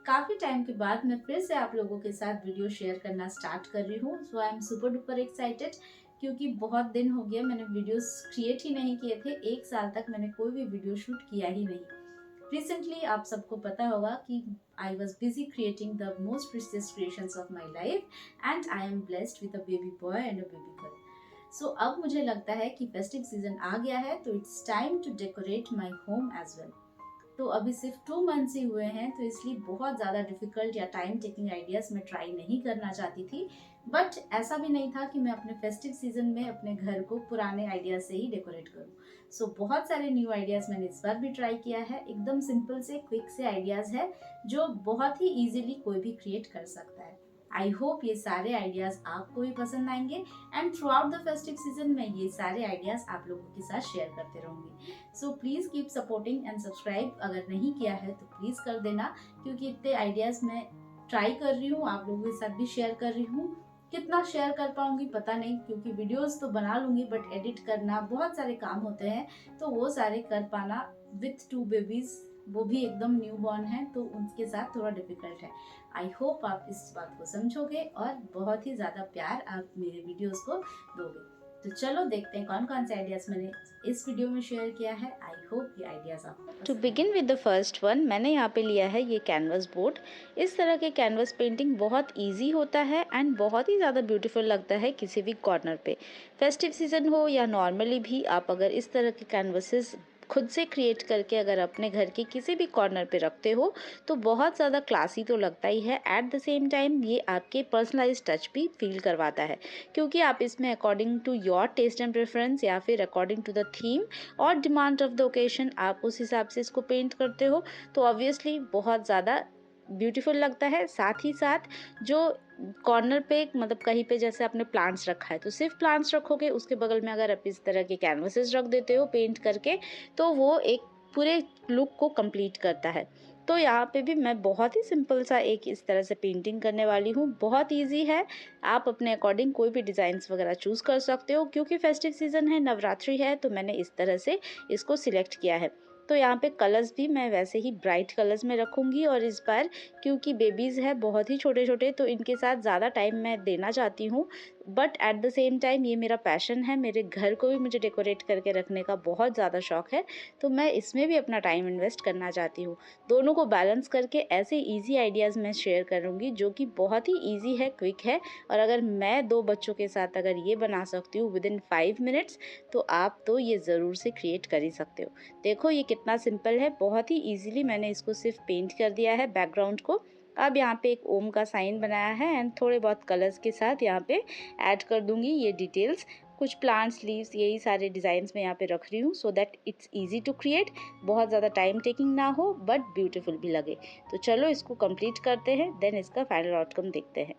काफ़ी टाइम के बाद मैं फिर से आप लोगों के साथ वीडियो शेयर करना स्टार्ट कर रही हूँ। So I am super duper excited, क्योंकि बहुत दिन हो गया मैंने वीडियोस क्रिएट ही नहीं किए थे। 1 साल तक मैंने कोई भी वीडियो शूट किया ही नहीं। रिसेंटली आप सबको पता होगा कि I was busy creating the most precious creations of my life and I am blessed with a baby boy and a baby girl. So अब मुझे लगता है कि फेस्टिव सीजन आ गया है, तो it's time to decorate my home as well. तो अभी सिर्फ 2 मंथ्स ही हुए हैं, तो इसलिए बहुत ज़्यादा डिफिकल्ट या टाइम टेकिंग आइडियाज़ मैं ट्राई नहीं करना चाहती थी। बट ऐसा भी नहीं था कि मैं अपने फेस्टिव सीजन में अपने घर को पुराने आइडियाज से ही डेकोरेट करूँ। सो बहुत सारे न्यू आइडियाज़ मैंने इस बार भी ट्राई किया है। एकदम सिंपल से क्विक से आइडियाज़ है जो बहुत ही ईजिली कोई भी क्रिएट कर सकता है। आई होप ये सारे आइडियाज़ आपको भी पसंद आएंगे and through out the festive season में ये सारे आइडियाज़ आप लोगों के साथ शेयर करते रहूँगी। So please keep supporting and subscribe अगर नहीं किया है तो प्लीज़ कर देना, क्योंकि इतने आइडियाज़ मैं ट्राई कर रही हूँ, आप लोगों के साथ भी शेयर कर रही हूँ। कितना शेयर कर पाऊंगी पता नहीं, क्योंकि वीडियोस तो बना लूंगी बट एडिट करना बहुत सारे काम होते हैं, तो वो सारे कर पाना विथ 2 बेबीज, वो भी एकदम न्यू बॉर्न है, तो उनके साथ थोड़ा डिफिकल्ट है। आई होप आप इस बात को समझोगे और बहुत ही ज़्यादा प्यार आप मेरे वीडियोस को दोगे। तो चलो देखते हैं कौन कौन से आइडियाज मैंने इस वीडियो में शेयर किया है। आई होप ये आइडियाज आपको टू पसंद begin with the first one, मैंने यहाँ पे लिया है ये कैनवस बोर्ड। इस तरह के कैनवस पेंटिंग बहुत इजी होता है एंड बहुत ही ज़्यादा ब्यूटीफुल लगता है किसी भी कॉर्नर पे। फेस्टिव सीजन हो या नॉर्मली भी आप अगर इस तरह के कैनवसेस खुद से क्रिएट करके अगर अपने घर के किसी भी कॉर्नर पे रखते हो तो बहुत ज़्यादा क्लासी तो लगता ही है। एट द सेम टाइम ये आपके पर्सनलाइज टच भी फील करवाता है, क्योंकि आप इसमें according to your taste and preference या फिर अकॉर्डिंग टू द थीम और डिमांड ऑफ द ओकेशन आप उस हिसाब से इसको पेंट करते हो, तो ऑब्वियसली बहुत ज़्यादा ब्यूटीफुल लगता है। साथ ही साथ जो कॉर्नर पे मतलब कहीं पे जैसे आपने प्लांट्स रखा है तो सिर्फ प्लांट्स रखोगे, उसके बगल में अगर आप इस तरह के कैनवसेस रख देते हो पेंट करके, तो वो एक पूरे लुक को कंप्लीट करता है। तो यहाँ पे भी मैं बहुत ही सिंपल सा एक इस तरह से पेंटिंग करने वाली हूँ। बहुत इजी है, आप अपने अकॉर्डिंग कोई भी डिज़ाइंस वगैरह चूज़ कर सकते हो। क्योंकि फेस्टिव सीजन है, नवरात्रि है, तो मैंने इस तरह से इसको सिलेक्ट किया है। तो यहाँ पे कलर्स भी मैं वैसे ही ब्राइट कलर्स में रखूँगी। और इस बार क्योंकि बेबीज़ है बहुत ही छोटे छोटे, तो इनके साथ ज़्यादा टाइम मैं देना चाहती हूँ। But at the same time ये मेरा पैशन है, मेरे घर को भी मुझे डेकोरेट करके रखने का बहुत ज़्यादा शौक है, तो मैं इसमें भी अपना टाइम इन्वेस्ट करना चाहती हूँ। दोनों को बैलेंस करके ऐसे ईजी आइडियाज़ मैं शेयर करूँगी जो कि बहुत ही ईजी है, क्विक है। और अगर मैं 2 बच्चों के साथ अगर ये बना सकती हूँ विद इन 5 मिनट्स, तो आप तो ये ज़रूर से क्रिएट कर ही सकते हो। देखो ये कितना सिंपल है, बहुत ही ईजिली मैंने इसको सिर्फ पेंट कर दिया है बैकग्राउंड को। अब यहाँ पे एक ओम का साइन बनाया है एंड थोड़े बहुत कलर्स के साथ यहाँ पे ऐड कर दूंगी ये डिटेल्स। कुछ प्लांट्स, लीव्स, यही सारे डिज़ाइंस मैं यहाँ पे रख रही हूँ so that it's easy to create, बहुत ज़्यादा टाइम टेकिंग ना हो बट ब्यूटीफुल भी लगे। तो चलो इसको कंप्लीट करते हैं, देन इसका फाइनल आउटकम देखते हैं।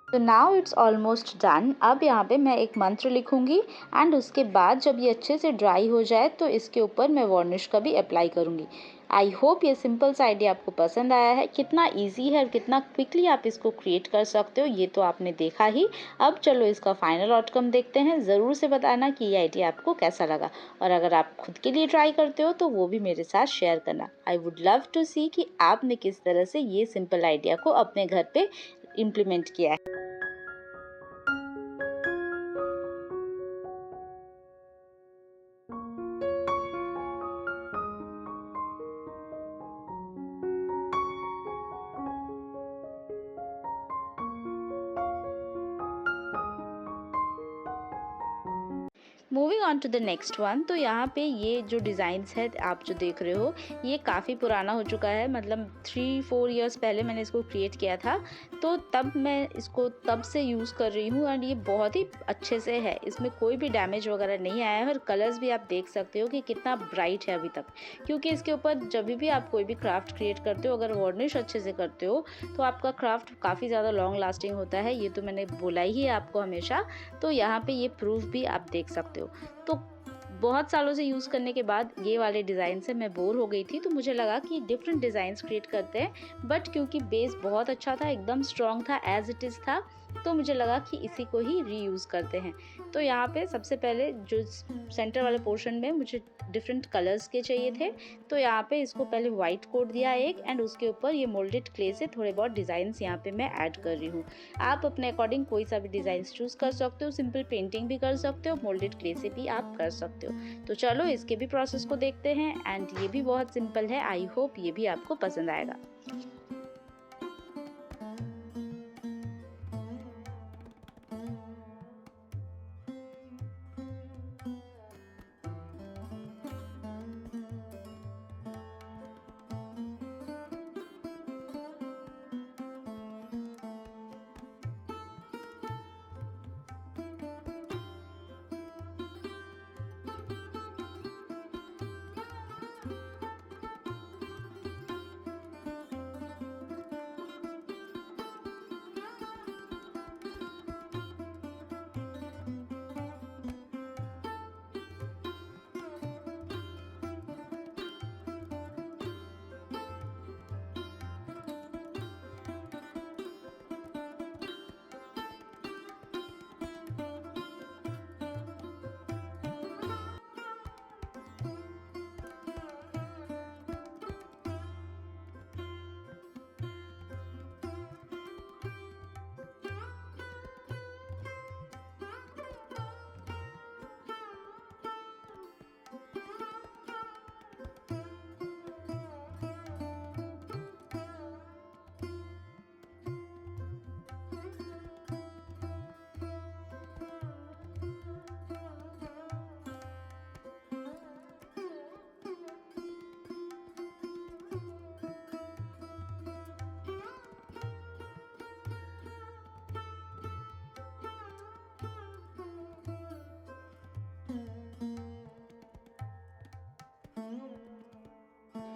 तो नाउ इट्स ऑलमोस्ट डन। अब यहाँ पे मैं एक मंत्र लिखूंगी एंड उसके बाद जब ये अच्छे से ड्राई हो जाए तो इसके ऊपर मैं वार्निश का भी अप्लाई करूंगी। आई होप ये सिंपल सा आइडिया आपको पसंद आया है। कितना इजी है और कितना क्विकली आप इसको क्रिएट कर सकते हो ये तो आपने देखा ही। अब चलो इसका फाइनल आउटकम देखते हैं। ज़रूर से बताना कि ये आइडिया आपको कैसा लगा, और अगर आप खुद के लिए ट्राई करते हो तो वो भी मेरे साथ शेयर करना। आई वुड लव टू सी कि आपने किस तरह से ये सिंपल आइडिया को अपने घर पे इम्प्लीमेंट किया है। Moving on to the next one, तो यहाँ पे ये जो डिज़ाइंस है आप जो देख रहे हो ये काफ़ी पुराना हो चुका है, मतलब 3-4 इयर्स पहले मैंने इसको क्रिएट किया था, तो तब मैं इसको तब से यूज़ कर रही हूँ एंड ये बहुत ही अच्छे से है, इसमें कोई भी डैमेज वगैरह नहीं आया है और कलर्स भी आप देख सकते हो कि कितना ब्राइट है अभी तक, क्योंकि इसके ऊपर जब भी आप कोई भी क्राफ्ट क्रिएट करते हो अगर वार्निश अच्छे से करते हो तो आपका क्राफ्ट काफ़ी ज़्यादा लॉन्ग लास्टिंग होता है, ये तो मैंने बोला ही है आपको हमेशा। तो यहाँ पे ये प्रूफ भी आप देख सकते हो। तो बहुत सालों से यूज़ करने के बाद ये वाले डिज़ाइन से मैं बोर हो गई थी, तो मुझे लगा कि डिफरेंट डिज़ाइंस क्रिएट करते हैं, बट क्योंकि बेस बहुत अच्छा था, एकदम स्ट्रॉन्ग था, एज इट इज़ था, तो मुझे लगा कि इसी को ही रीयूज़ करते हैं। तो यहाँ पे सबसे पहले जो सेंटर वाले पोर्शन में मुझे डिफरेंट कलर्स के चाहिए थे, तो यहाँ पे इसको पहले वाइट कोट दिया एक, एंड उसके ऊपर ये मोल्डेड क्ले से थोड़े बहुत डिज़ाइंस यहाँ पे मैं ऐड कर रही हूँ। आप अपने अकॉर्डिंग कोई सा भी डिज़ाइंस चूज़ कर सकते हो, सिंपल पेंटिंग भी कर सकते हो, मोल्डेड क्ले से भी आप कर सकते हो। तो चलो इसके भी प्रोसेस को देखते हैं, एंड ये भी बहुत सिंपल है, आई होप ये भी आपको पसंद आएगा।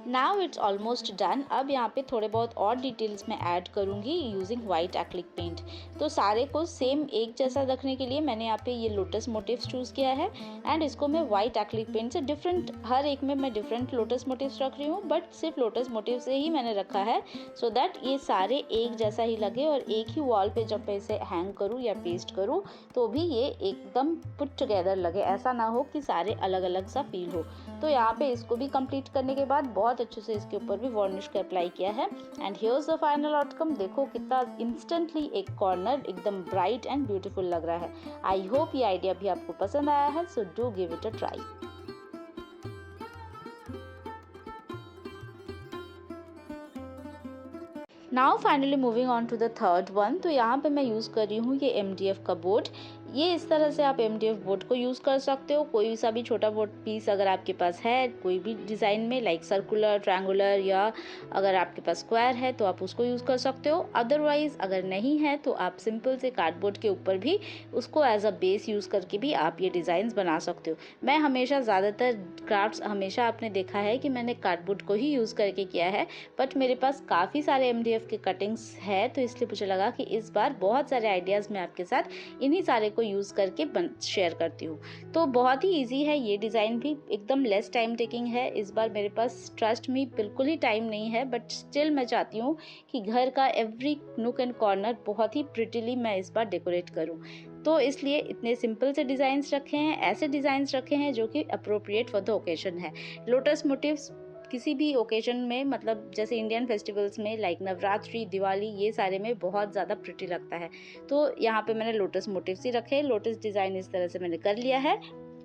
Now it's almost done. अब यहाँ पे थोड़े बहुत और डिटेल्स मैं ऐड करूँगी यूजिंग वाइट एक्रिलिक पेंट। तो सारे को सेम एक जैसा रखने के लिए मैंने यहाँ पे ये लोटस मोटिव्स चूज़ किया है, एंड इसको मैं वाइट एक्रिलिक पेंट से डिफरेंट, हर एक में मैं डिफरेंट लोटस मोटिव्स रख रही हूँ, बट सिर्फ लोटस मोटिव से ही मैंने रखा है, सो दैट ये सारे एक जैसा ही लगे, और एक ही वॉल पे जब मैं इसे हैंग करूँ या पेस्ट करूँ तो भी ये एकदम पुट टुगेदर लगे, ऐसा ना हो कि सारे अलग अलग सा फील हो। तो यहाँ पे इसको भी कंप्लीट करने के बाद बहुत अच्छे से इसके ऊपर भी वार्निश का अप्लाई किया है, and here's the final outcome. देखो कितना इंस्टेंटली एक कॉर्नर एकदम ब्राइट एंड ब्यूटीफुल लग रहा है। आई होप ये आइडिया भी आपको पसंद आया है, so do give it a try. Now finally moving on to the third one. तो यहाँ पे मैं यूज़ कर रही हूँ ये MDF का बोर्ड। ये इस तरह से आप MDF बोर्ड को यूज़ कर सकते हो, कोई सा भी छोटा बोर्ड पीस अगर आपके पास है कोई भी डिज़ाइन में, लाइक सर्कुलर, ट्रायंगुलर, या अगर आपके पास स्क्वायर है तो आप उसको यूज़ कर सकते हो। अदरवाइज़ अगर नहीं है तो आप सिंपल से कार्डबोर्ड के ऊपर भी उसको एज अ बेस यूज़ करके भी आप ये डिज़ाइंस बना सकते हो। मैं हमेशा ज़्यादातर क्राफ्ट्स हमेशा आपने देखा है कि मैंने कार्डबोर्ड को ही यूज़ करके किया है, बट मेरे पास काफ़ी सारे MDF के कटिंग्स है, तो इसलिए मुझे लगा कि इस बार बहुत सारे आइडियाज़ मैं आपके साथ इन्हीं सारे को यूज़ करके शेयर करती हूँ। तो बहुत ही इजी है, ये डिज़ाइन भी एकदम लेस टाइम टेकिंग है। इस बार मेरे पास ट्रस्ट मी बिल्कुल ही टाइम नहीं है, बट स्टिल मैं चाहती हूँ कि घर का एवरी नूक एंड कॉर्नर बहुत ही प्रिटिली मैं इस बार डेकोरेट करूँ। तो इसलिए इतने सिंपल से डिज़ाइंस रखे हैं, ऐसे डिज़ाइंस रखे हैं जो कि अप्रोप्रिएट फॉर द ओकेजन है। लोटस मोटिव्स किसी भी ओकेजन में, मतलब जैसे इंडियन फेस्टिवल्स में लाइक नवरात्रि, दिवाली, ये सारे में बहुत ज़्यादा प्रिटी लगता है। तो यहाँ पे मैंने लोटस मोटिव्स ही रखे, लोटस डिज़ाइन इस तरह से मैंने कर लिया है।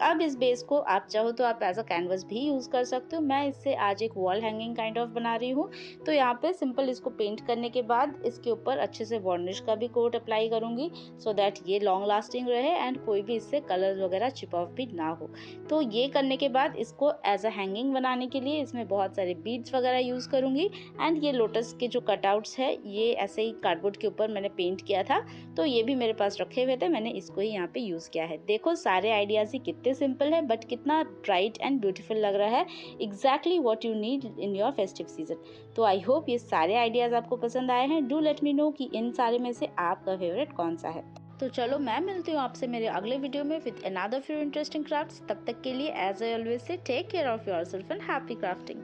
अब इस बेस को आप चाहो तो आप एज अ कैनवस भी यूज़ कर सकते हो। मैं इससे आज एक वॉल हैंगिंग काइंड ऑफ बना रही हूँ। तो यहाँ पे सिंपल इसको पेंट करने के बाद इसके ऊपर अच्छे से वार्निश का भी कोट अप्लाई करूँगी, सो दैट ये लॉन्ग लास्टिंग रहे एंड कोई भी इससे कलर वगैरह चिप ऑफ भी ना हो। तो ये करने के बाद इसको एज अ हैंगिंग बनाने के लिए इसमें बहुत सारे बीड्स वगैरह यूज़ करूँगी। एंड ये लोटस के जो कटआउट्स है ये ऐसे ही कार्डबोर्ड के ऊपर मैंने पेंट किया था, तो ये भी मेरे पास रखे हुए थे, मैंने इसको ही यहाँ पे यूज़ किया है। देखो सारे आइडियाज़ ही कितने सिंपल है बट कितना ब्राइट एंड ब्यूटीफुल लग रहा है, exactly what you need in your festive season. तो आई होप ये सारे आइडियाज़ आपको पसंद आए हैं। डू लेट मी नो कि इन सारे में से आपका फेवरेट कौन सा है। तो चलो मैं मिलती हूँ आपसे मेरे अगले वीडियो में with another few interesting crafts. तब तक के लिए as I always say take care of yourself and happy crafting.